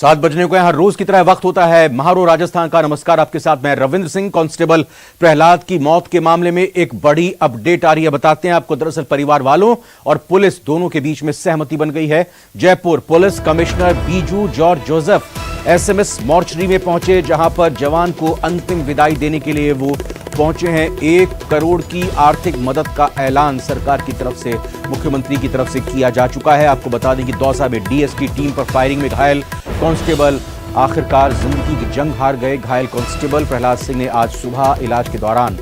7 बजने को यहां रोज की तरह वक्त होता है महारो राजस्थान का। नमस्कार, आपके साथ मैं रविंद्र सिंह। कांस्टेबल प्रहलाद की मौत के मामले में एक बड़ी अपडेट आ रही है, बताते हैं आपको। दरअसल परिवार वालों और पुलिस दोनों के बीच में सहमति बन गई है। Jaipur police commissioner Biju George Joseph SMS mortuary में पहुंचे, जहां पर जवान को अंतिम विदाई देने के लिए वो पहुंचे हैं। 1 करोड़ की आर्थिक मदद का ऐलान सरकार की तरफ से, मुख्यमंत्री की तरफ से किया जा चुका है। आपको बता दें कि दौसा में डीएस की टीम पर फायरिंग में घायल कांस्टेबल आखिरकार जिंदगी की जंग हार गए। घायल कांस्टेबल प्रहलाद सिंह ने आज सुबह इलाज के दौरान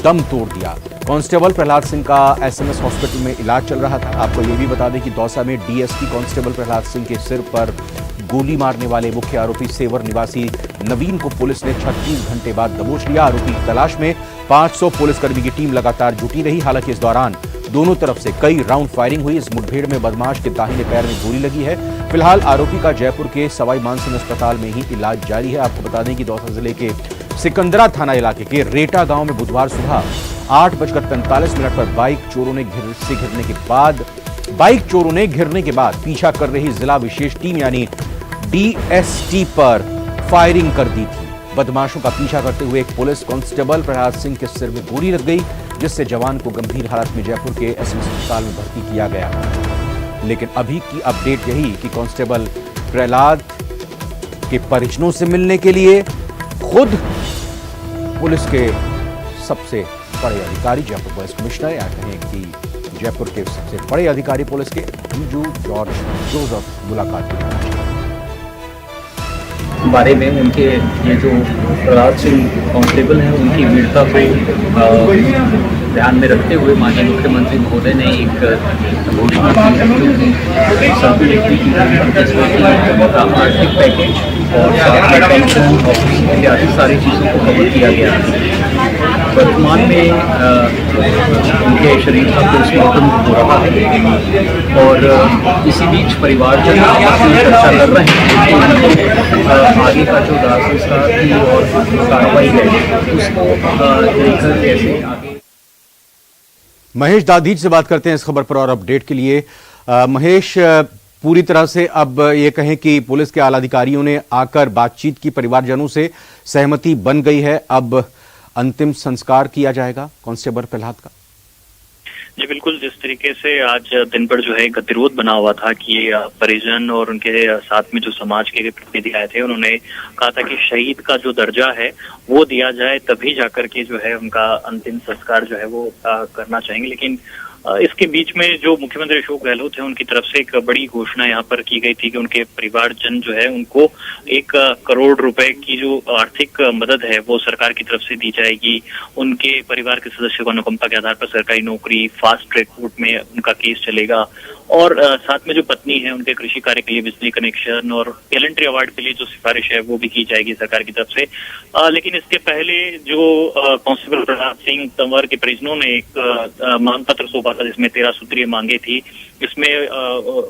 दम तोड़ दिया। कांस्टेबल प्रहलाद सिंह का एसएमएस हॉस्पिटल में इलाज चल रहा था। आपको यह भी बता दें कि दौसा में डीएसपी कांस्टेबल प्रहलाद सिंह के सिर पर गोली मारने वाले मुख्य आरोपी सेवर निवासी नवीन को पुलिस ने 36 घंटे बाद दबोच लिया। आरोपी की तलाश में 500 पुलिसकर्मी की टीम लगातार जुटी रही। हालांकि इस दौरान दोनों तरफ से कई राउंड फायरिंग हुई। इस मुठभेड़ में बदमाश के दाहिने पैर में गोली लगी है। फिलहाल आरोपी का जयपुर के सवाई मानसिंह अस्पताल में ही इलाज जारी है। आपको बता दें कि दौसा जिले के सिकंदरा थाना इलाके के रेटा गांव में बुधवार सुबह 8:45 पर बाइक चोरों ने घिरने के बाद पीछा कर रही जिला विशेष टीम यानी डीएसटी पर फायरिंग कर दी थी। बदमाशों का पीछा करते हुए एक पुलिस कांस्टेबल प्रहलाद सिंह के सिर में गोली लग गई, जिससे जवान को गंभीर हालत में जयपुर के एसएमएस अस्पताल में भर्ती किया गया। लेकिन अभी की अपडेट यही कि कांस्टेबल प्रहलाद के परिजनों से मिलने के लिए खुद पुलिस के सबसे बड़े अधिकारी, जयपुर पुलिस कमिश्नर या कहें कि जयपुर के सबसे बड़े अधिकारी पुलिस के बीजू जॉर्ज जोसेफ मुलाकात के बारे में उनके ये जो प्रहलाद सिंह कांस्टेबल हैं उनकी वीरता को ध्यान में रखते हुए माननीय मुख्यमंत्री महोदय ने एक घोषणा की सभी का आर्थिक पैकेज और साथ में पेंशन इत्यादि सारी चीज़ों को कवर किया गया है। वर्तमान में उनके शरीर का पोस्टमार्टम हो रहा है और इसी बीच परिवारजन आपस में चर्चा कर रहे हैं आगे का जो दाह संस्कार की और कार्रवाई है उसको लेकर कैसे आगे। महेश दाधीच से बात करते हैं इस खबर पर और अपडेट के लिए। महेश, पूरी तरह से अब ये कहें कि पुलिस के आला अधिकारियों ने आकर बातचीत की, परिवारजनों से सहमति बन गई है, अब अंतिम संस्कार किया जाएगा कांस्टेबल प्रहलाद का। जी बिल्कुल, जिस तरीके से आज दिन भर जो है गतिरोध बना हुआ था कि परिजन और उनके साथ में जो समाज के प्रतिनिधि आए थे, उन्होंने कहा था कि शहीद का जो दर्जा है वो दिया जाए, तभी जाकर के जो है उनका अंतिम संस्कार जो है वो करना चाहेंगे। लेकिन इसके बीच में जो मुख्यमंत्री अशोक गहलोत है उनकी तरफ से एक बड़ी घोषणा यहाँ पर की गई थी कि उनके परिवारजन जो है उनको 1 करोड़ रुपए की जो आर्थिक मदद है वो सरकार की तरफ से दी जाएगी। उनके परिवार के सदस्यों को अनुकंपा के आधार पर सरकारी नौकरी, फास्ट ट्रैक कोर्ट में उनका केस चलेगा और साथ में जो पत्नी है उनके कृषि कार्य के लिए बिजली कनेक्शन और गैलेंट्री अवार्ड के लिए जो सिफारिश है वो भी की जाएगी सरकार की तरफ से। लेकिन इसके पहले जो कांस्टेबल प्रहलाद सिंह तंवर के परिजनों ने एक मांग पत्र सौंपा था जिसमें 13 सूत्रीय मांगे थी। इसमें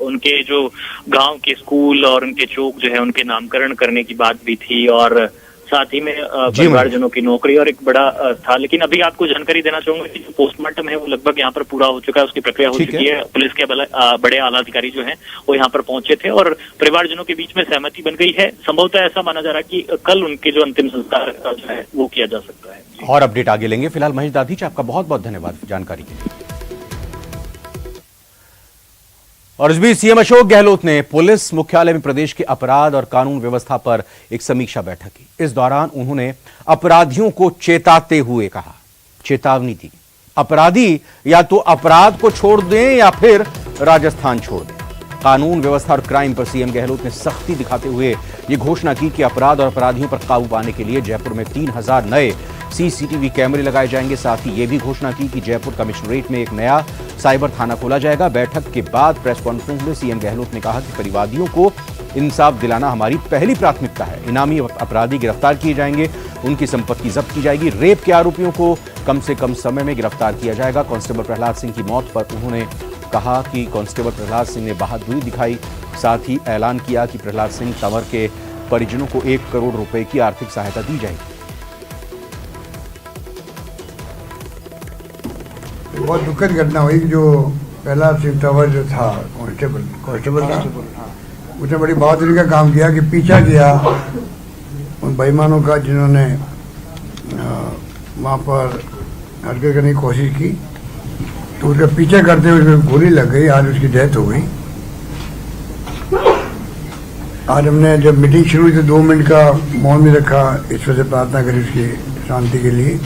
उनके जो गांव के स्कूल और उनके चौक जो है उनके नामकरण करने की बात भी थी और साथ ही में परिवारजनों की नौकरी और एक बड़ा था। लेकिन अभी आपको जानकारी देना चाहूंगा कि जो पोस्टमार्टम है वो लगभग यहाँ पर पूरा हो चुका है, उसकी प्रक्रिया हो चुकी है। पुलिस के बड़े आला अधिकारी जो हैं वो यहाँ पर पहुंचे थे और परिवारजनों के बीच में सहमति बन गई है। संभवतः ऐसा माना जा रहा है कि कल उनके जो अंतिम संस्कार जो है वो किया जा सकता है। और अपडेट आगे लेंगे। फिलहाल महेश दाधीच, आपका बहुत बहुत धन्यवाद जानकारी के लिए। और इस बीच सीएम अशोक गहलोत ने पुलिस मुख्यालय में प्रदेश के अपराध और कानून व्यवस्था पर एक समीक्षा बैठक की। इस दौरान उन्होंने अपराधियों को चेताते हुए कहा, चेतावनी दी, अपराधी या तो अपराध को छोड़ दें या फिर राजस्थान छोड़ दें। कानून व्यवस्था और क्राइम पर सीएम गहलोत ने सख्ती दिखाते हुए ये घोषणा की कि अपराध और अपराधियों पर काबू पाने के लिए जयपुर में 3000 नए सीसीटीवी कैमरे लगाए जाएंगे। साथ ही ये भी घोषणा की कि जयपुर कमिश्नरेट में एक नया साइबर थाना खोला जाएगा। बैठक के बाद प्रेस कॉन्फ्रेंस में सीएम गहलोत ने कहा कि परिवादियों को इंसाफ दिलाना हमारी पहली प्राथमिकता है। इनामी अपराधी गिरफ्तार किए जाएंगे, उनकी संपत्ति जब्त की जाएगी। रेप के आरोपियों को कम से कम समय में गिरफ्तार किया जाएगा। कांस्टेबल प्रहलाद सिंह की मौत पर उन्होंने कहा कि कांस्टेबल प्रहलाद सिंह ने बहादुरी दिखाई। साथ ही ऐलान किया कि प्रहलाद सिंह तंवर के परिजनों को 1 करोड़ रुपए की आर्थिक सहायता दी जाएगी। बहुत दुखद घटना हुई जो प्रहलाद सिंह तंवर जो था कांस्टेबल था, उसने बड़ी बहादुरी का काम किया कि पीछा किया उन बेईमानों का जिन्होंने वहाँ पर हरकत करने की कोशिश की, तो उसका पीछा करते हुए उसमें गोली लग गई। आज उसकी डेथ हो गई। आज हमने जब मीटिंग शुरू हुई तो 2 मिनट का मौन भी रखा, ईश्वर से प्रार्थना करी उसकी शांति के लिए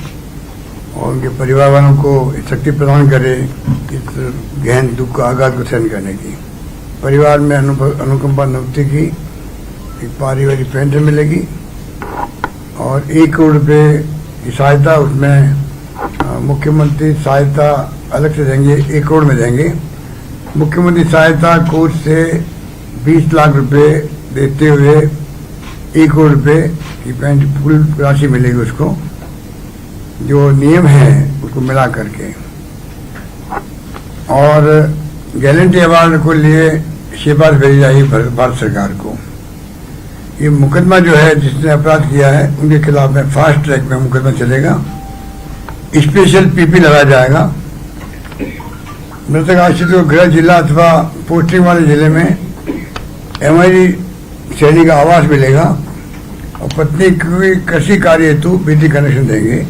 और उनके परिवार वालों को शक्ति प्रदान करे इस गहन दुख का आघात को सहन करने की। परिवार में अनुकंपा नियुक्ति की एक पारिवारिक पेंशन मिलेगी और 1 करोड़ रुपये की सहायता, उसमें मुख्यमंत्री सहायता अलग से देंगे, 1 करोड़ में देंगे। मुख्यमंत्री सहायता कोष से 20 लाख रुपए देते हुए 1 करोड़ रुपये की पेंशन फुल राशि मिलेगी उसको, जो नियम है उसको मिला करके। और गैलेंटी अवार्ड को लिए सिफारिश भेजी जाएगी भारत सरकार को। ये मुकदमा जो है जिसने अपराध किया है उनके खिलाफ में फास्ट ट्रैक में मुकदमा चलेगा, स्पेशल पीपी लगाया जाएगा। मृतक आश्रित को गृह जिला अथवा पोस्टिंग वाले जिले में MID श्रेणी का आवास मिलेगा और पत्नी की कृषि कार्य हेतु बिजली कनेक्शन देंगे।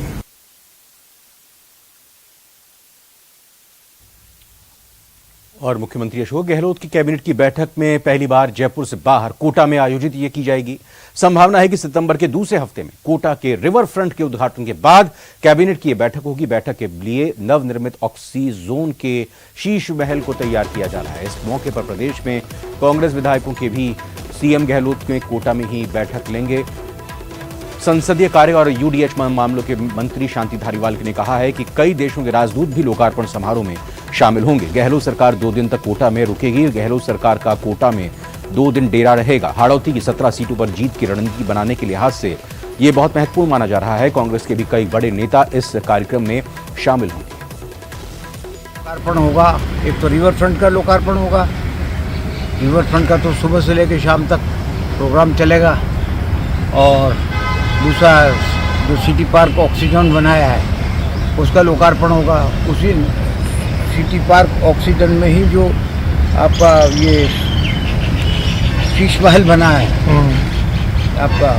और मुख्यमंत्री अशोक गहलोत की कैबिनेट की बैठक में पहली बार जयपुर से बाहर कोटा में आयोजित ये की जाएगी। संभावना है कि सितंबर के दूसरे हफ्ते में कोटा के रिवर फ्रंट के उद्घाटन के बाद कैबिनेट की यह बैठक होगी। बैठक के लिए नवनिर्मित ऑक्सीजोन के शीश महल को तैयार किया जा रहा है। इस मौके पर प्रदेश में कांग्रेस विधायकों के भी सीएम गहलोत में कोटा में ही बैठक लेंगे। संसदीय कार्य और यूडीएच मामलों के मंत्री शांति धारीवाल ने कहा है कि कई देशों के राजदूत भी लोकार्पण समारोह में शामिल होंगे। गहलोत सरकार 2 दिन तक कोटा में रुकेगी। गहलोत सरकार का कोटा में 2 दिन डेरा रहेगा। हाड़ौती की 17 सीटों पर जीत की रणनीति बनाने के लिहाज से यह बहुत महत्वपूर्ण माना जा रहा है। कांग्रेस के भी कई बड़े नेता इस कार्यक्रम में शामिल होंगे। लोकार्पण होगा, एक तो रिवर फ्रंट का लोकार्पण होगा। रिवर फ्रंट का तो सुबह से लेकर शाम तक प्रोग्राम चलेगा और दूसरा जो सिटी पार्क ऑक्सीजन बनाया है उसका लोकार्पण होगा। उसी सिटी पार्क ऑक्सीजन में ही जो आपका ये शीश महल बना है, आपका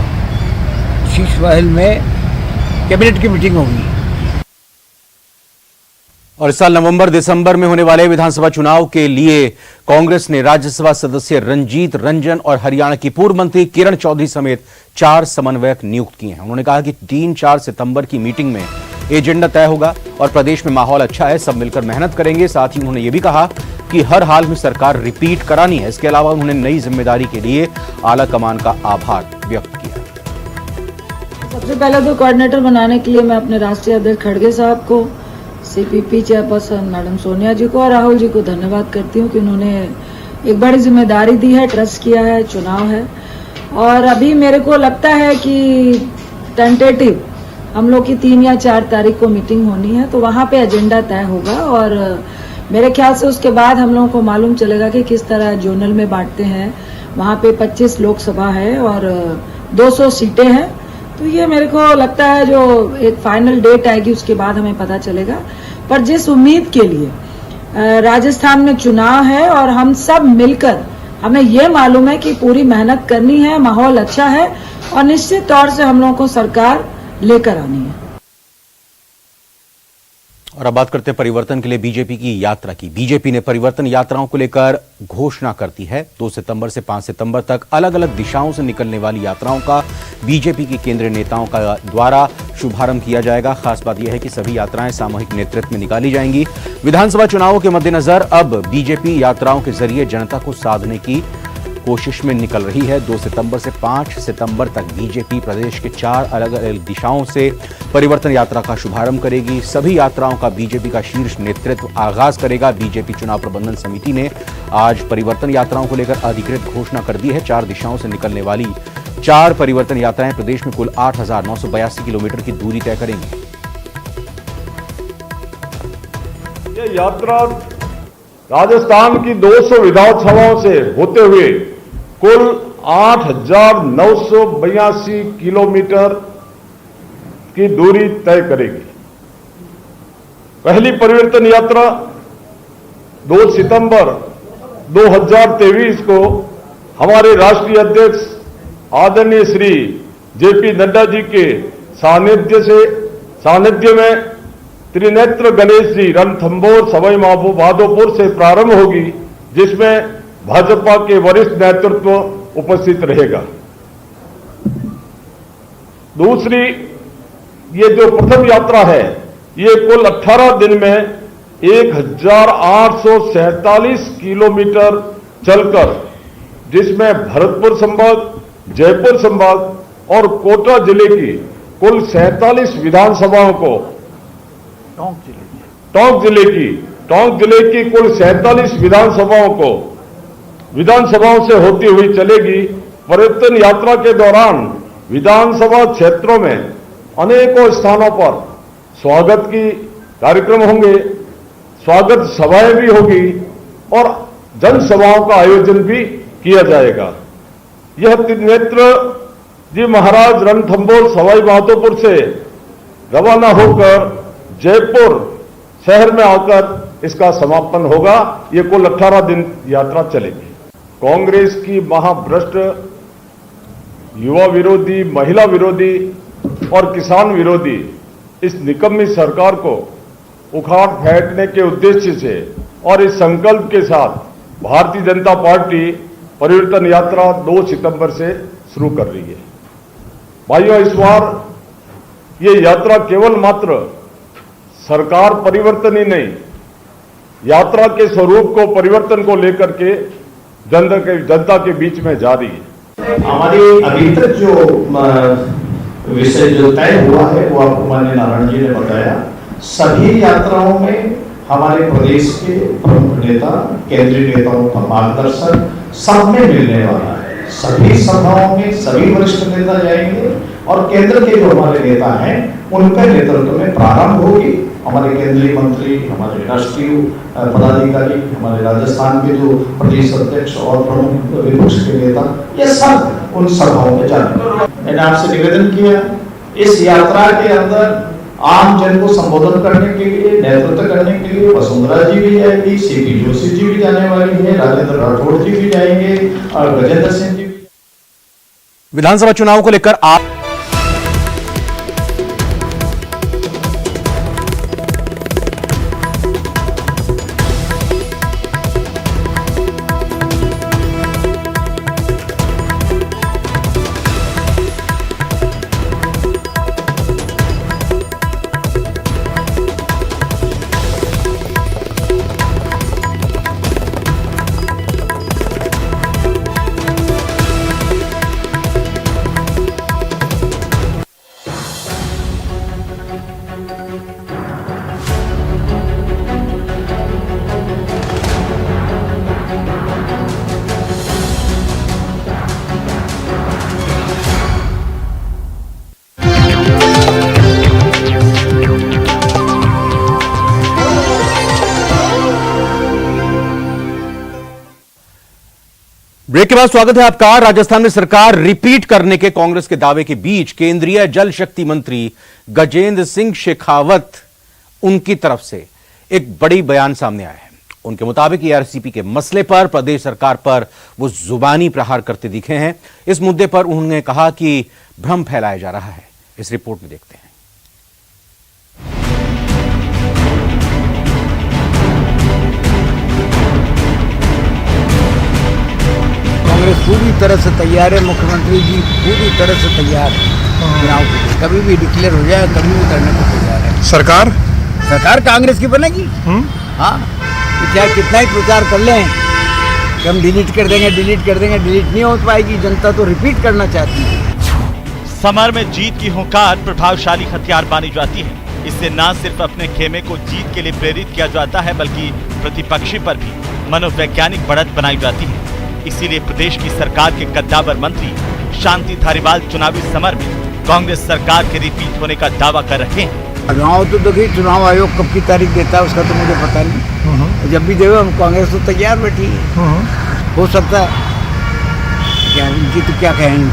शीश महल में कैबिनेट की मीटिंग होगी। और इस साल नवंबर दिसंबर में होने वाले विधानसभा चुनाव के लिए कांग्रेस ने राज्यसभा सदस्य रंजीत रंजन और हरियाणा की पूर्व मंत्री किरण चौधरी समेत 4 समन्वयक नियुक्त किए हैं। उन्होंने कहा कि 3-4 सितंबर की मीटिंग में एजेंडा तय होगा और प्रदेश में माहौल अच्छा है, सब मिलकर मेहनत करेंगे। साथ ही उन्होंने ये भी कहा कि हर हाल में सरकार रिपीट करानी है। इसके अलावा उन्होंने नई जिम्मेदारी के लिए आला कमान का आभार व्यक्त किया। सबसे पहले तो कोऑर्डिनेटर बनाने के लिए मैं अपने राष्ट्रीय अध्यक्ष खड़गे साहब को, CPP चेयरपर्सन मैडम सोनिया जी को और राहुल जी को धन्यवाद करती हूँ कि उन्होंने एक बड़ी जिम्मेदारी दी है, ट्रस्ट किया है, चुनाव है। और अभी मेरे को लगता है कि टेंटेटिव हम लोग की 3 या 4 तारीख को मीटिंग होनी है, तो वहाँ पे एजेंडा तय होगा और मेरे ख्याल से उसके बाद हम लोगों को मालूम चलेगा कि किस तरह जोनल में बांटते हैं। वहाँ पे 25 लोकसभा है और 200 सीटें हैं, तो ये मेरे को लगता है जो एक फाइनल डेट आएगी उसके बाद हमें पता चलेगा। पर जिस उम्मीद के लिए राजस्थान में चुनाव है और हम सब मिलकर, हमें ये मालूम है कि पूरी मेहनत करनी है, माहौल अच्छा है और निश्चित तौर से हम लोगों को सरकार लेकर आनी है। और अब बात करते हैं परिवर्तन के लिए बीजेपी की यात्रा की। बीजेपी ने परिवर्तन यात्राओं को लेकर घोषणा कर दी है। 2 सितंबर से 5 सितंबर तक अलग अलग दिशाओं से निकलने वाली यात्राओं का बीजेपी के केंद्रीय नेताओं का द्वारा शुभारंभ किया जाएगा। खास बात यह है कि सभी यात्राएं सामूहिक नेतृत्व में निकाली जाएंगी। विधानसभा चुनावों के मद्देनजर अब बीजेपी यात्राओं के जरिए जनता को साधने की कोशिश में निकल रही है। 2 सितंबर से 5 सितंबर तक बीजेपी प्रदेश के 4 अलग अलग दिशाओं से परिवर्तन यात्रा का शुभारंभ करेगी। सभी यात्राओं का बीजेपी का शीर्ष नेतृत्व आगाज करेगा। बीजेपी चुनाव प्रबंधन समिति ने आज परिवर्तन यात्राओं को लेकर अधिकृत घोषणा कर दी है। 4 दिशाओं से निकलने वाली 4 परिवर्तन यात्राएं प्रदेश में कुल 8,982 किलोमीटर की दूरी तय करेंगी। ये यात्रा राजस्थान की 200 विधानसभाओं से होते हुए कुल 8,982 किलोमीटर की दूरी तय करेगी। पहली परिवर्तन यात्रा 2 सितंबर 2023 को हमारे राष्ट्रीय अध्यक्ष आदरणीय श्री जेपी नड्डा जी के सानिध्य में त्रिनेत्र गणेश जी रणथंभौर सवाई माधोपुर से प्रारंभ होगी, जिसमें भाजपा के वरिष्ठ नेतृत्व उपस्थित रहेगा। दूसरी, ये जो प्रथम यात्रा है, ये कुल 18 दिन में 1847 किलोमीटर चलकर, जिसमें भरतपुर संभाग, जयपुर संभाग और कोटा जिले की कुल 47 विधानसभाओं को, टोंक जिले की कुल 47 विधानसभाओं से होती हुई चलेगी। पर्यटन यात्रा के दौरान विधानसभा क्षेत्रों में अनेकों स्थानों पर स्वागत की कार्यक्रम होंगे, स्वागत सभाएं भी होगी और जनसभाओं का आयोजन भी किया जाएगा। यह त्रिनेत्र जी महाराज रणथंभौर सवाई माधोपुर से रवाना होकर जयपुर शहर में आकर इसका समापन होगा। ये कुल 18 दिन यात्रा चलेगी। कांग्रेस की महाभ्रष्ट, युवा विरोधी, महिला विरोधी और किसान विरोधी इस निकम्मी सरकार को उखाड़ फेंकने के उद्देश्य से और इस संकल्प के साथ भारतीय जनता पार्टी परिवर्तन यात्रा 2 सितंबर से शुरू कर रही है। भाइयों, इस बार ये यात्रा केवल मात्र सरकार परिवर्तन ही नहीं, यात्रा के स्वरूप को, परिवर्तन को लेकर के जनता के बीच में जा रही है। हमारी अभी तक जो विषय जो तय हुआ है वो आपको माननीय नारायण जी ने बताया। सभी यात्राओं में हमारे प्रदेश के प्रमुख नेता, केंद्रीय नेताओं का मार्गदर्शन सब में मिलने वाला है। सभी सभाओं में सभी वरिष्ठ नेता जाएंगे और केंद्र के जो हमारे नेता हैं उनके नेतृत्व में प्रारंभ होगी। हमारे केंद्रीय मंत्री, हमारे राष्ट्रीय पदाधिकारी, हमारे राजस्थान के जो प्रदेश अध्यक्ष और प्रमुख विपक्ष के नेता, ये सब उन सभाओं में जाएंगे। मैंने आपसे निवेदन किया, इस यात्रा के अंदर आम जन को संबोधन करने के लिए, नेतृत्व करने के लिए वसुंधरा जी भी जाएगी, सीपी जोशी जी भी जाने वाली है, राजेंद्र राठौड़ जी भी जाएंगे और गजेंद्र सिंह जी भी। विधानसभा चुनाव को लेकर आप ब्रेक के बाद स्वागत है आपका। राजस्थान में सरकार रिपीट करने के कांग्रेस के दावे के बीच केंद्रीय जल शक्ति मंत्री गजेंद्र सिंह शेखावत उनकी तरफ से एक बड़ी बयान सामने आया है। उनके मुताबिक एआरसीपी के मसले पर प्रदेश सरकार पर वो जुबानी प्रहार करते दिखे हैं। इस मुद्दे पर उन्होंने कहा कि भ्रम फैलाया जा रहा है। इस रिपोर्ट में देखते हैं। कांग्रेस पूरी तरह से तैयार है, मुख्यमंत्री जी पूरी तरह से तैयार है चुनाव के लिए। कभी भी डिक्लेयर हो जाए, कभी भी करने को तैयार है। सरकार कांग्रेस की बनेगी। हाँ, चाहे कितना ही प्रचार कर लें कि हम डिलीट कर देंगे, डिलीट नहीं हो पाएगी। जनता तो रिपीट करना चाहती है। समर में जीत की हुंकार प्रभावशाली हथियार मानी जाती है। इससे न सिर्फ अपने खेमे को जीत के लिए प्रेरित किया जाता है, बल्कि प्रतिपक्षी पर भी मनोवैज्ञानिक बढ़त बनाई जाती है। इसीलिए प्रदेश की सरकार के कद्दावर मंत्री शांति धारीवाल चुनावी समर में कांग्रेस सरकार के रिपीट होने का दावा कर रहे हैं। चुनाव तो देखिए, चुनाव आयोग कब की तारीख देता है उसका तो मुझे पता नहीं। जब भी देवे, हम कांग्रेस तो तैयार बैठी है। हो सकता है क्या, इनकी तो क्या कहेंगे।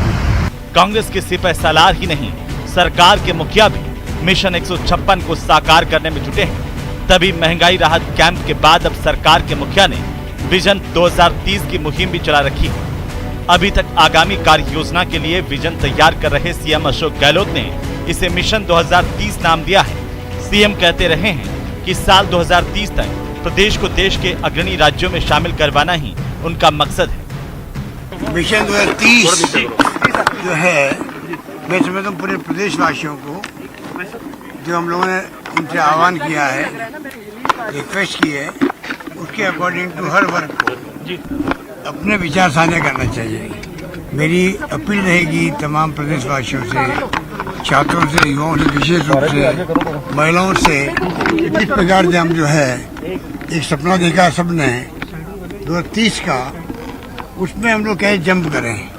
कांग्रेस के सिपह सालार ही नहीं, सरकार के मुखिया भी मिशन 156 को साकार करने में जुटे हैं। तभी महंगाई राहत कैंप के बाद अब सरकार के मुखिया ने विजन 2030 की मुहिम भी चला रखी है। अभी तक आगामी कार्य योजना के लिए विजन तैयार कर रहे सीएम अशोक गहलोत ने इसे मिशन 2030 नाम दिया है। सीएम कहते रहे हैं कि साल 2030 तक प्रदेश को देश के अग्रणी राज्यों में शामिल करवाना ही उनका मकसद है। मिशन 2030 जो है, मैं समझता हूँ पूरे प्रदेशवासियों को जो हम लोगों ने उनसे आह्वान किया है, रिक्वेस्ट की है, उसके अकॉर्डिंग टू हर वर्ग को अपने विचार साझा करना चाहिए। मेरी अपील रहेगी तमाम प्रदेशवासियों से, छात्रों से, युवाओं से, विशेष रूप से महिलाओं से, इस प्रकार से हम जो है एक सपना देखा सबने 2030 का, उसमें हम लोग कहे जंप करें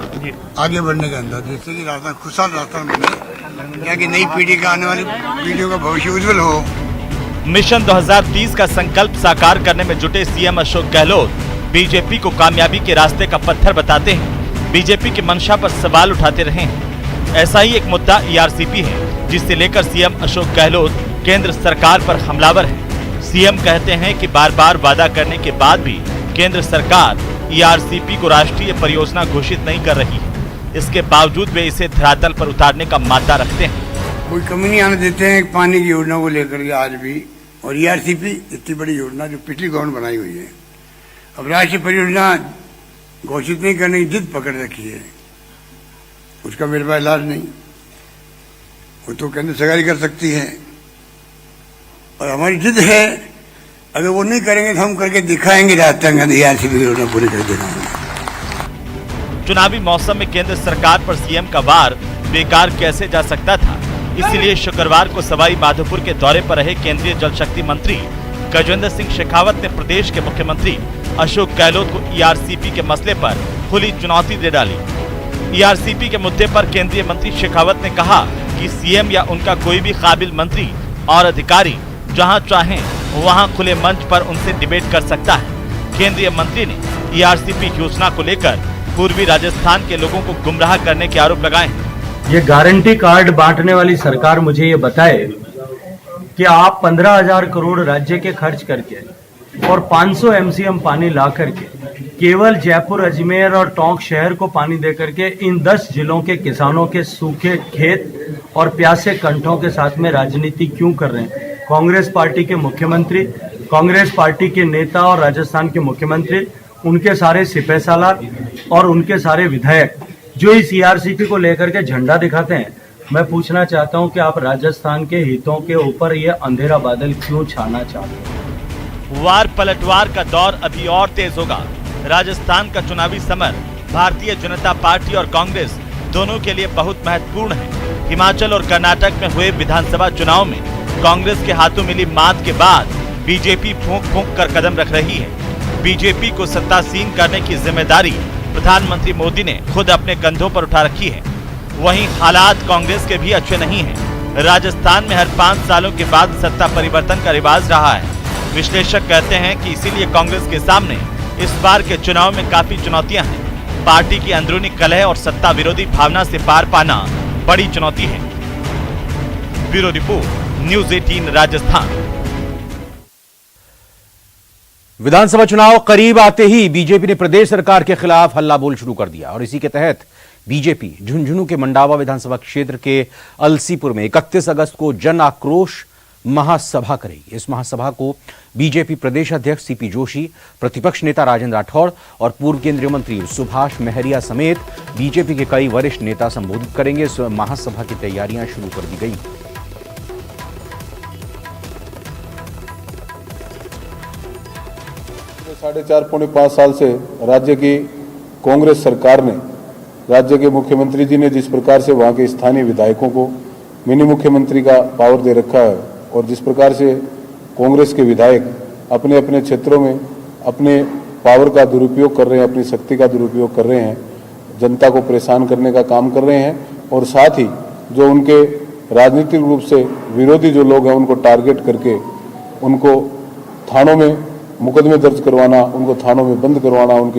आगे बढ़ने के अंदर, जिससे कि रास्ता खुशहाल रास्ता मिले, या कि नई पीढ़ी का, आने वाली पीढ़ियों का भविष्य उज्जवल हो। मिशन 2030 का संकल्प साकार करने में जुटे सीएम अशोक गहलोत बीजेपी को कामयाबी के रास्ते का पत्थर बताते हैं। बीजेपी की मंशा पर सवाल उठाते रहे हैं। ऐसा ही एक मुद्दा ईआरसीपी है, जिससे लेकर सीएम अशोक गहलोत केंद्र सरकार पर हमलावर है। सीएम कहते हैं कि बार बार वादा करने के बाद भी केंद्र सरकार ईआरसीपी को राष्ट्रीय परियोजना घोषित नहीं कर रही है। इसके बावजूद वे इसे धरातल पर उतारने का मादा रखते हैं। कोई कमी नहीं आने देते हैं पानी की योजना को लेकर के आज भी, और ईआरसीपी इतनी बड़ी योजना जो पिछली गवर्नमेंट बनाई हुई है, अब राष्ट्रीय परियोजना घोषित नहीं करने की जिद पकड़ रखी है। उसका मेरे पास इलाज नहीं, वो तो केंद्र सरकार ही कर सकती है, और हमारी जिद है अगर वो नहीं करेंगे तो हम करके दिखाएंगे राजस्थान का ईआरसीपी की योजना पूरी कर देना। चुनावी मौसम में केंद्र सरकार पर सीएम का वार बेकार कैसे जा सकता था, इसलिए शुक्रवार को सवाई माधोपुर के दौरे पर रहे केंद्रीय जल शक्ति मंत्री गजेंद्र सिंह शेखावत ने प्रदेश के मुख्यमंत्री अशोक गहलोत को ईआरसीपी के मसले पर खुली चुनौती दे डाली। ईआरसीपी के मुद्दे पर केंद्रीय मंत्री शेखावत ने कहा कि सीएम या उनका कोई भी काबिल मंत्री और अधिकारी जहां चाहें वहां खुले मंच पर उनसे डिबेट कर सकता है। केंद्रीय मंत्री ने ईआरसीपी योजना को लेकर पूर्वी राजस्थान के लोगों को गुमराह करने के आरोप लगाए हैं। ये गारंटी कार्ड बांटने वाली सरकार मुझे ये बताए कि आप 15,000 करोड़ राज्य के खर्च करके और 500 एमसीएम पानी ला करके केवल जयपुर, अजमेर और टोंक शहर को पानी दे करके इन 10 जिलों के किसानों के सूखे खेत और प्यासे कंठों के साथ में राजनीति क्यों कर रहे हैं? कांग्रेस पार्टी के मुख्यमंत्री, कांग्रेस पार्टी के नेता और राजस्थान के मुख्यमंत्री, उनके सारे सिपहसालार और उनके सारे विधायक जो इस ईआरसीपी को लेकर के झंडा दिखाते हैं, मैं पूछना चाहता हूं कि आप राजस्थान के हितों के ऊपर ये अंधेरा बादल क्यों छाना चाहते हैं? वार पलटवार का दौर अभी और तेज होगा। राजस्थान का चुनावी समर भारतीय जनता पार्टी और कांग्रेस दोनों के लिए बहुत महत्वपूर्ण है। हिमाचल और कर्नाटक में हुए विधानसभा चुनाव में कांग्रेस के हाथों मिली मात के बाद बीजेपी फूंक फूंक कर कदम रख रही है। बीजेपी को सत्तासीन करने की जिम्मेदारी प्रधानमंत्री मोदी ने खुद अपने कंधों पर उठा रखी है। वहीं हालात कांग्रेस के भी अच्छे नहीं हैं। राजस्थान में हर 5 सालों के बाद सत्ता परिवर्तन का रिवाज रहा है। विश्लेषक कहते हैं कि इसीलिए कांग्रेस के सामने इस बार के चुनाव में काफी चुनौतियां हैं। पार्टी की अंदरूनी कलह और सत्ता विरोधी भावना से पार पाना बड़ी चुनौती है। Bureau report, news 18 Rajasthan. विधानसभा चुनाव करीब आते ही बीजेपी ने प्रदेश सरकार के खिलाफ हल्ला बोल शुरू कर दिया और इसी के तहत बीजेपी झुंझुनू के मंडावा विधानसभा क्षेत्र के अलसीपुर में 31 अगस्त को जन आक्रोश महासभा करेगी। इस महासभा को बीजेपी प्रदेश अध्यक्ष सीपी जोशी, प्रतिपक्ष नेता राजेंद्र राठौड़ और पूर्व केंद्रीय मंत्री सुभाष महरिया समेत बीजेपी के कई वरिष्ठ नेता संबोधित करेंगे। इस महासभा की तैयारियां शुरू कर दी गई। 4.5 पौने 5 साल से राज्य की कांग्रेस सरकार ने, राज्य के मुख्यमंत्री जी ने जिस प्रकार से वहां के स्थानीय विधायकों को मिनी मुख्यमंत्री का पावर दे रखा है और जिस प्रकार से कांग्रेस के विधायक अपने अपने क्षेत्रों में अपने पावर का दुरुपयोग कर रहे हैं, अपनी शक्ति का दुरुपयोग कर रहे हैं, जनता को परेशान करने का काम कर रहे हैं और साथ ही जो उनके राजनीतिक रूप से विरोधी जो लोग हैं उनको टारगेट करके उनको थानों में मुकदमे दर्ज करवाना, उनको थानों में बंद करवाना। उनकी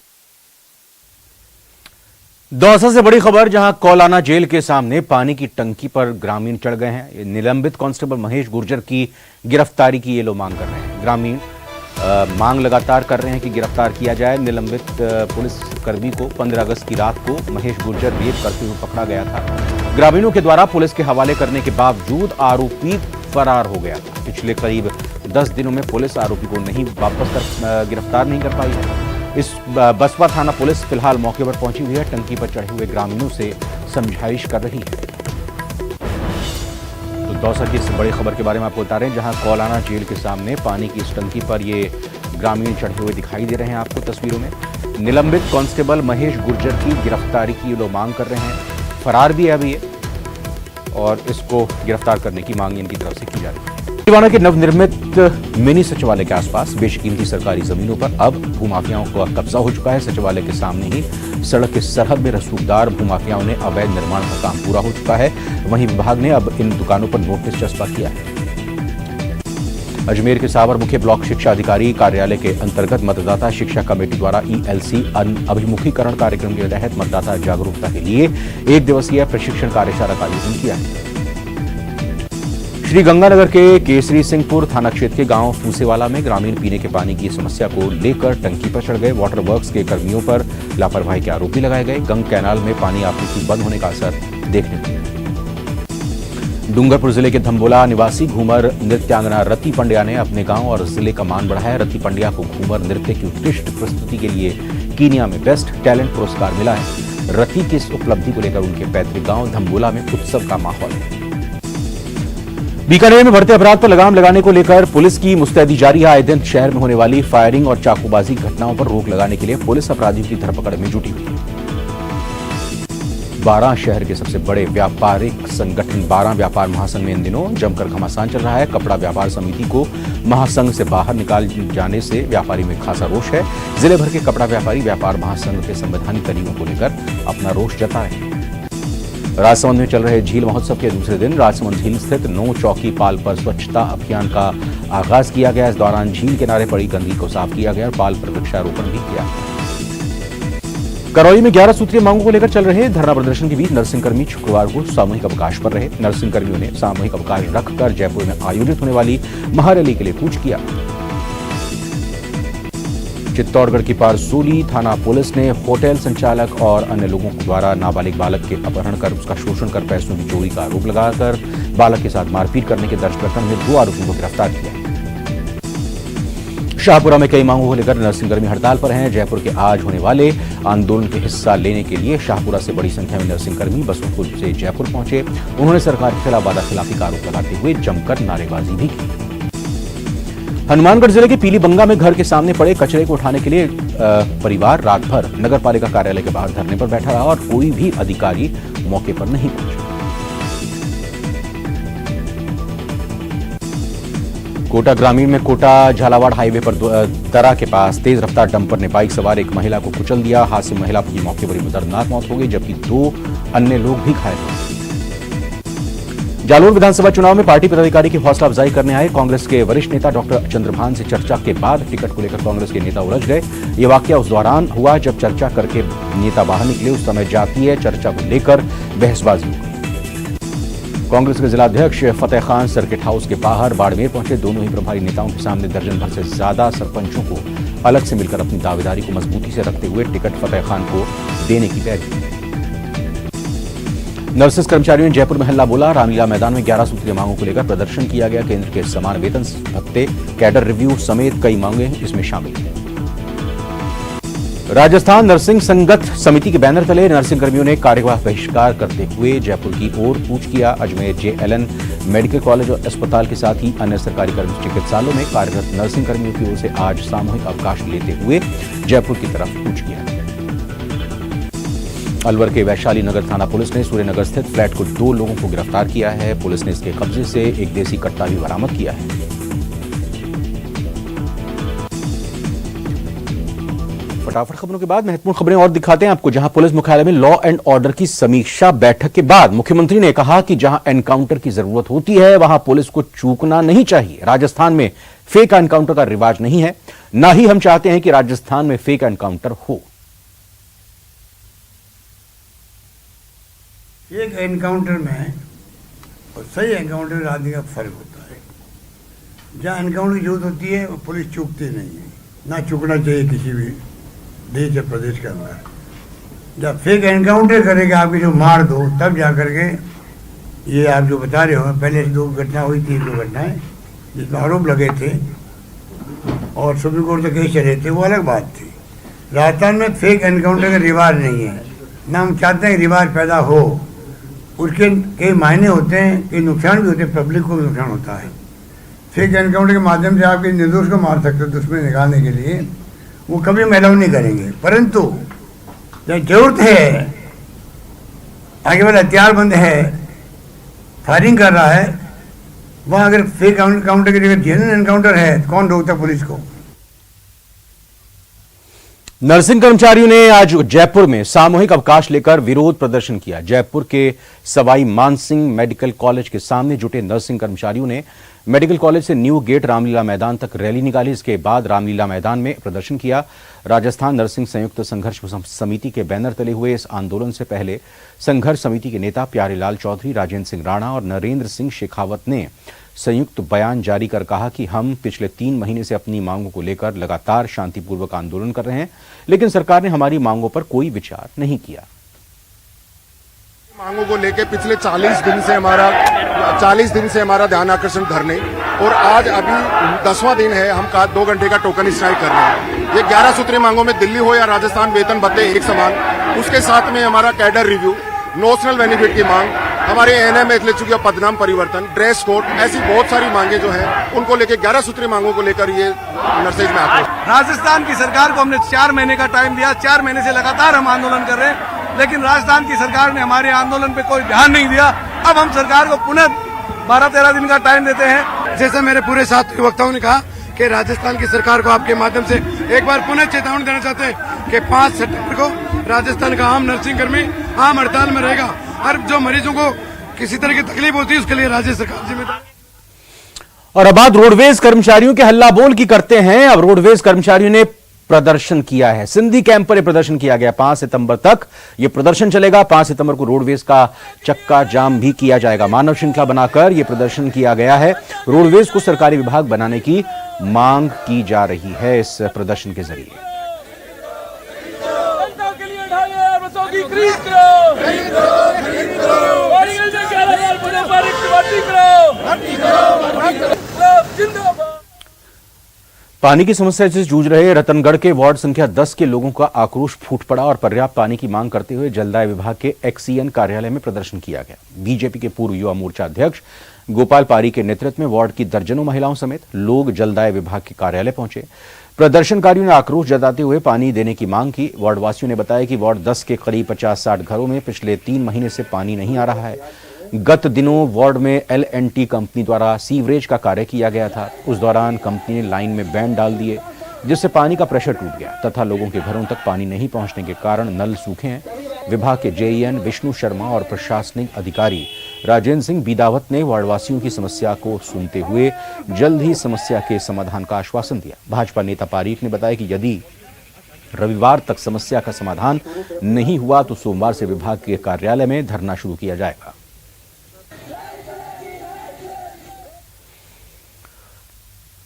दौसा से बड़ी खबर, जहां कौलाना जेल के सामने पानी की टंकी पर ग्रामीण चढ़ गए हैं। निलंबित कांस्टेबल महेश गुर्जर की गिरफ्तारी की ये लोग मांग कर रहे हैं। ग्रामीण मांग लगातार कर रहे हैं कि गिरफ्तार किया जाए। निलंबित पुलिस कर्मी को 15 अगस्त की रात को महेश गुर्जर रेप करते हुए पकड़ा गया था। ग्रामीणों के द्वारा पुलिस के हवाले करने के बावजूद आरोपी फरार हो गया था। पिछले करीब 10 दिनों में पुलिस आरोपी को गिरफ्तार नहीं कर पाई है। इस बसपा थाना पुलिस फिलहाल मौके पर पहुंची हुई है। टंकी पर चढ़े हुए ग्रामीणों से समझाइश कर रही है। तो दौसा की इस बड़ी खबर के बारे में आपको बता रहे हैं, जहां कौलाना जेल के सामने पानी की इस टंकी पर ये ग्रामीण चढ़े हुए दिखाई दे रहे हैं आपको तस्वीरों में। निलंबित कांस्टेबल महेश गुर्जर की गिरफ्तारी की लोग मांग कर रहे हैं। फरार भी है अभी ये, और इसको गिरफ्तार करने की मांग इनकी तरफ से की जा रही है। दीवाना के नवनिर्मित मिनी सचिवालय के आसपास बेशकीमती सरकारी जमीनों पर अब भूमाफियाओं का कब्जा हो चुका है। सचिवालय के सामने ही सड़क के सरहद में रसूखदार भूमाफियाओं ने अवैध निर्माण का काम पूरा हो चुका है। वहीं विभाग ने अब इन दुकानों पर नोटिस चस्पा किया है। अजमेर के सावर मुख्य ब्लॉक शिक्षा अधिकारी कार्यालय के अंतर्गत मतदाता शिक्षा कमेटी द्वारा ELC अभिमुखीकरण कार्यक्रम के तहत मतदाता जागरूकता के लिए 1 दिवसीय प्रशिक्षण कार्यशाला का आयोजन किया है। श्री गंगानगर के केसरी सिंहपुर थाना क्षेत्र के गांव फूसेवाला में ग्रामीण पीने के पानी की समस्या को लेकर टंकी पर चढ़ गए। वाटर वर्क्स के कर्मियों पर लापरवाही के आरोपी लगाए गए। गंग कैनाल में पानी आपूर्ति बंद होने का असर देखने को मिला। डूंगरपुर जिले के धम्बोला निवासी घूमर नृत्यांगना रति पंड्या ने अपने गांव और जिले का मान बढ़ाया। रति पंड्या को घूमर नृत्य की उत्कृष्ट प्रस्तुति के लिए कीनिया में बेस्ट टैलेंट पुरस्कार मिला है। रति की इस उपलब्धि को लेकर उनके पैतृक गांव धम्बोला में उत्सव का माहौल है। बीकानेर में बढ़ते अपराध पर लगाम लगाने को लेकर पुलिस की मुस्तैदी जारी है। आए दिन शहर में होने वाली फायरिंग और चाकूबाजी घटनाओं पर रोक लगाने के लिए पुलिस अपराधियों की धरपकड़ में जुटी हुई है। 12 शहर के सबसे बड़े व्यापारिक संगठन 12 व्यापार महासंघ में इन दिनों जमकर घमासान चल रहा है। कपड़ा व्यापार समिति को महासंघ से बाहर निकाल जाने से व्यापारी में खासा रोष है। जिले भर के कपड़ा व्यापारी व्यापार महासंघ के संवैधानिक तरीकों को लेकर अपना रोष जता रहे हैं। राजसमंद में चल रहे झील महोत्सव के दूसरे दिन राजसमंद झील स्थित 9 चौकी पाल पर स्वच्छता अभियान का आगाज किया गया। इस दौरान झील किनारे पड़ी गंदगी को साफ किया गया और पाल पर वृक्षारोपण भी किया। करौली में 11 सूत्रीय मांगों को लेकर चल रहे धरना प्रदर्शन के बीच नर्सिंगकर्मी शुक्रवार को सामूहिक अवकाश पर रहे। नर्सिंगकर्मियों ने सामूहिक अवकाश रखकर जयपुर में आयोजित होने वाली महारैली के लिए कूच किया। चित्तौड़गढ़ की पारसोली थाना पुलिस ने होटल संचालक और अन्य लोगों द्वारा नाबालिग बालक के अपहरण कर उसका शोषण कर पैसों की चोरी का आरोप लगाकर बालक के साथ मारपीट करने के दर्ज प्रकरण में 2 आरोपियों को गिरफ्तार किया। शाहपुरा में कई मांगों को लेकर नर्सिंगकर्मी हड़ताल पर हैं। जयपुर के आज होने वाले आंदोलन के हिस्सा लेने के लिए शाहपुरा से बड़ी संख्या में नर्सिंगकर्मी बसंतपुर से जयपुर पहुंचे। उन्होंने सरकार के खिलाफ वादाखिलाफी का आरोप लगाते हुए जमकर नारेबाजी भी की। हनुमानगढ़ जिले के पीलीबंगा में घर के सामने पड़े कचरे को उठाने के लिए परिवार रात भर नगर पालिका कार्यालय के बाहर धरने पर बैठा रहा और कोई भी अधिकारी मौके पर नहीं पहुंचा। कोटा ग्रामीण में कोटा झालावाड़ हाईवे पर दरा के पास तेज रफ्तार डंपर ने बाइक सवार एक महिला को कुचल दिया। हादसे में महिला की मौके पर ही दर्दनाक मौत हो गई, जबकि 2 अन्य लोग भी घायल हो गए। जालोर विधानसभा चुनाव में पार्टी पदाधिकारी की हौसला अफजाई करने आए कांग्रेस के वरिष्ठ नेता डॉक्टर चंद्रभान से चर्चा के बाद टिकट को लेकर कांग्रेस के नेता उलझ गए। ये वाकया उस दौरान हुआ जब चर्चा करके नेता बाहर निकले। उस समय जातीय चर्चा को लेकर बहसबाजी हुई। कांग्रेस के जिलाध्यक्ष फतेह खान सर्किट हाउस के बाहर बाड़मेर पहुंचे। दोनों ही प्रभारी नेताओं के सामने दर्जन भर से ज्यादा सरपंचों को अलग से मिलकर अपनी दावेदारी को मजबूती से रखते हुए टिकट फतेह खान को देने की तय की। नर्सेस कर्मचारियों ने जयपुर में हल्ला बोला। रामलीला मैदान में 11 सूत्रीय मांगों को लेकर प्रदर्शन किया गया। केंद्र के समान वेतन भत्ते, कैडर रिव्यू समेत कई मांगे इसमें शामिल हैं। राजस्थान नर्सिंग संगत समिति के बैनर तले नर्सिंग कर्मियों ने कार्यवाही बहिष्कार करते हुए जयपुर की ओर कूच किया। अजमेर JLN मेडिकल कॉलेज और अस्पताल के साथ ही अन्य सरकारी चिकित्सालयों में कार्यरत नर्सिंग कर्मियों की ओर से आज सामूहिक अवकाश लेते हुए जयपुर की तरफ कूच किया। अलवर के वैशाली नगर थाना पुलिस ने सूर्यनगर स्थित फ्लैट को 2 लोगों को गिरफ्तार किया है। पुलिस ने इसके कब्जे से एक देसी कट्टा भी बरामद किया है। फटाफट खबरों के बाद महत्वपूर्ण खबरें और दिखाते हैं आपको, जहां पुलिस मुख्यालय में लॉ एंड ऑर्डर की समीक्षा बैठक के बाद मुख्यमंत्री ने कहा कि जहां एनकाउंटर की जरूरत होती है वहां पुलिस को चूकना नहीं चाहिए। राजस्थान में फेक एनकाउंटर का रिवाज नहीं है, ना ही हम चाहते हैं कि राजस्थान में फेक एनकाउंटर हो। एक एनकाउंटर में और सही एनकाउंटर में आदमी का फर्क होता है। जहाँ एनकाउंटर की जरूरत होती है वो पुलिस चूकती नहीं है, ना चूकना चाहिए किसी भी देश या प्रदेश के अंदर। जब फेक एनकाउंटर करेगा आपकी जो मार दो, तब जा करके ये आप जो बता रहे हो, पहले 2 घटना हुई थी, 2 घटनाएं जिसमें आरोप लगे थे और सुप्रीम कोर्ट तक केस चले थे, वो अलग बात थी। राजस्थान में फेक एनकाउंटर का रिवाज नहीं है, ना हम चाहते हैं रिवाज पैदा हो। उसके कई मायने होते हैं, कई नुकसान भी होते हैं, पब्लिक को भी नुकसान होता है। फेक एनकाउंटर के माध्यम से आप निर्दोष को मार सकते हो दुश्मन निकालने के लिए, वो कभी हम अलाउ नहीं करेंगे। परंतु जब जरूरत है, आगे वाला हथियारबंद है, फायरिंग कर रहा है, वहाँ अगर फेक एनकाउंटर की जगह जेन्युइन एनकाउंटर है तो कौन रोकता पुलिस को? नर्सिंग कर्मचारियों ने आज जयपुर में सामूहिक अवकाश लेकर विरोध प्रदर्शन किया। जयपुर के सवाई मानसिंह मेडिकल कॉलेज के सामने जुटे नर्सिंग कर्मचारियों ने मेडिकल कॉलेज से न्यू गेट रामलीला मैदान तक रैली निकाली। इसके बाद रामलीला मैदान में प्रदर्शन किया। राजस्थान नर्सिंग संयुक्त संघर्ष समिति के बैनर तले हुए इस आंदोलन से पहले संघर्ष समिति के नेता प्यारेलाल चौधरी, राजेंद्र सिंह राणा और नरेंद्र सिंह शेखावत ने संयुक्त बयान जारी कर कहा कि हम पिछले 3 महीने से अपनी मांगों को लेकर लगातार शांतिपूर्वक आंदोलन कर रहे हैं, लेकिन सरकार ने हमारी मांगों पर कोई विचार नहीं किया। मांगों को लेकर पिछले 40 दिन से हमारा ध्यान आकर्षण धरने, और आज अभी 10वां दिन है, हम 2 घंटे का टोकन स्ट्राइक कर रहे हैं। ये 11 सूत्री मांगों में दिल्ली हो या राजस्थान, वेतन भत्ते एक समान, उसके साथ में हमारा कैडर रिव्यू, नोशनल बेनिफिट की मांग, हमारे एएनएम एथलेट्स का पदनाम परिवर्तन, ड्रेस कोड, ऐसी बहुत सारी मांगे जो हैं उनको लेकर 11 सूत्री मांगों को लेकर ये नर्सेज में आते हैं। राजस्थान की सरकार को हमने 4 महीने का टाइम दिया, 4 महीने से लगातार हम आंदोलन कर रहे हैं, लेकिन राजस्थान की सरकार ने हमारे आंदोलन पे कोई ध्यान नहीं दिया। अब हम सरकार को पुनः 12-13 दिन का टाइम देते हैं। जैसे मेरे पूरे साथी वक्ताओं ने कहा कि राजस्थान की सरकार को आपके माध्यम से एक बार पुनः चेतावनी देना चाहते हैं कि 5 सितंबर को राजस्थान का आम नर्सिंग कर्मी आम हड़ताल में रहेगा, और जो मरीजों को किसी तरह की तकलीफ होती है उसके लिए राज्य सरकार जिम्मेदार। और अब बात रोडवेज कर्मचारियों के हल्ला बोल की करते हैं। अब रोडवेज कर्मचारियों ने प्रदर्शन किया है। सिंधी कैंप पर प्रदर्शन किया गया। 5 सितंबर तक यह प्रदर्शन चलेगा। 5 सितंबर को रोडवेज का चक्का जाम भी किया जाएगा। मानव श्रृंखला बनाकर यह प्रदर्शन किया गया है। रोडवेज को सरकारी विभाग बनाने की मांग की जा रही है इस प्रदर्शन के जरिए। पानी की समस्या से जूझ रहे रतनगढ़ के वार्ड संख्या 10 के लोगों का आक्रोश फूट पड़ा और पर्याप्त पानी की मांग करते हुए जलदाय विभाग के एक्सीएन कार्यालय में प्रदर्शन किया गया। बीजेपी के पूर्व युवा मोर्चा अध्यक्ष गोपाल पारी के नेतृत्व में वार्ड की दर्जनों महिलाओं समेत लोग जलदाय विभाग के कार्यालय पहुंचे। प्रदर्शनकारियों ने आक्रोश जताते हुए पानी देने की मांग की। वार्डवासियों ने बताया कि वार्ड 10 के करीब 50-60 घरों में पिछले 3 महीने से पानी नहीं आ रहा है। गत दिनों वार्ड में L&T कंपनी द्वारा सीवरेज का कार्य किया गया था। उस दौरान कंपनी ने लाइन में बैंड डाल दिए, जिससे पानी का प्रेशर टूट गया तथा लोगों के घरों तक पानी नहीं पहुंचने के कारण नल सूखे हैं। विभाग के JEN विष्णु शर्मा और प्रशासनिक अधिकारी राजेंद्र सिंह बीदावत ने वार्डवासियों की समस्या को सुनते हुए जल्द ही समस्या के समाधान का आश्वासन दिया। भाजपा नेता पारीक ने बताया कि यदि रविवार तक समस्या का समाधान नहीं हुआ तो सोमवार से विभाग के कार्यालय में धरना शुरू किया जाएगा।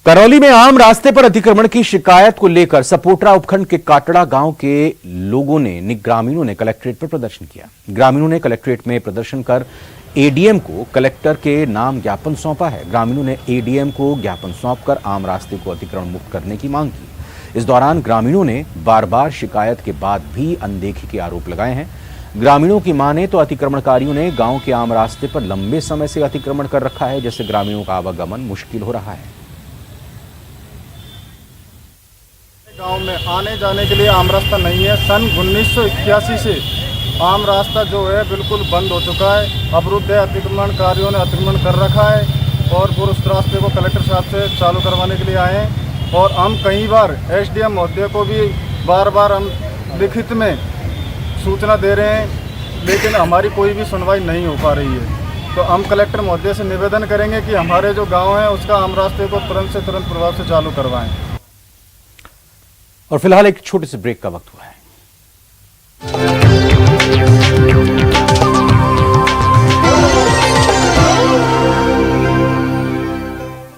करौली में आम रास्ते पर अतिक्रमण की शिकायत को लेकर सपोटरा उपखंड के काटड़ा गांव के ग्रामीणों ने कलेक्ट्रेट पर प्रदर्शन किया। ग्रामीणों ने कलेक्ट्रेट में प्रदर्शन कर ADM को कलेक्टर के नाम ज्ञापन सौंपा है। ग्रामीणों ने ADM को ज्ञापन सौंपकर आम रास्ते को अतिक्रमण मुक्त करने की मांग की। इस दौरान ग्रामीणों ने बार-बार शिकायत के बाद भी अनदेखी के आरोप लगाए हैं। ग्रामीणों की माने तो अतिक्रमणकारियों ने गांव के आम रास्ते पर लंबे समय से अतिक्रमण कर रखा है, जिससे ग्रामीणों का आवागमन मुश्किल हो रहा है। गांव में आने जाने के लिए आम रास्ता नहीं है। सन 1981 से आम रास्ता जो है बिल्कुल बंद हो चुका है, अवरुद्ध है। अतिक्रमणकारियों ने अतिक्रमण कर रखा है और वो उस रास्ते को कलेक्टर साहब से चालू करवाने के लिए आए हैं। और हम कई बार SDM महोदय को भी बार-बार हम लिखित में सूचना दे रहे हैं, लेकिन हमारी कोई भी सुनवाई नहीं हो पा रही है। तो हम कलेक्टर महोदय से निवेदन करेंगे कि हमारे जो गाँव है उसका आम रास्ते को तुरंत से तुरंत प्रभाव से चालू करवाएं। और फिलहाल एक छोटे से ब्रेक का वक्त हुआ है।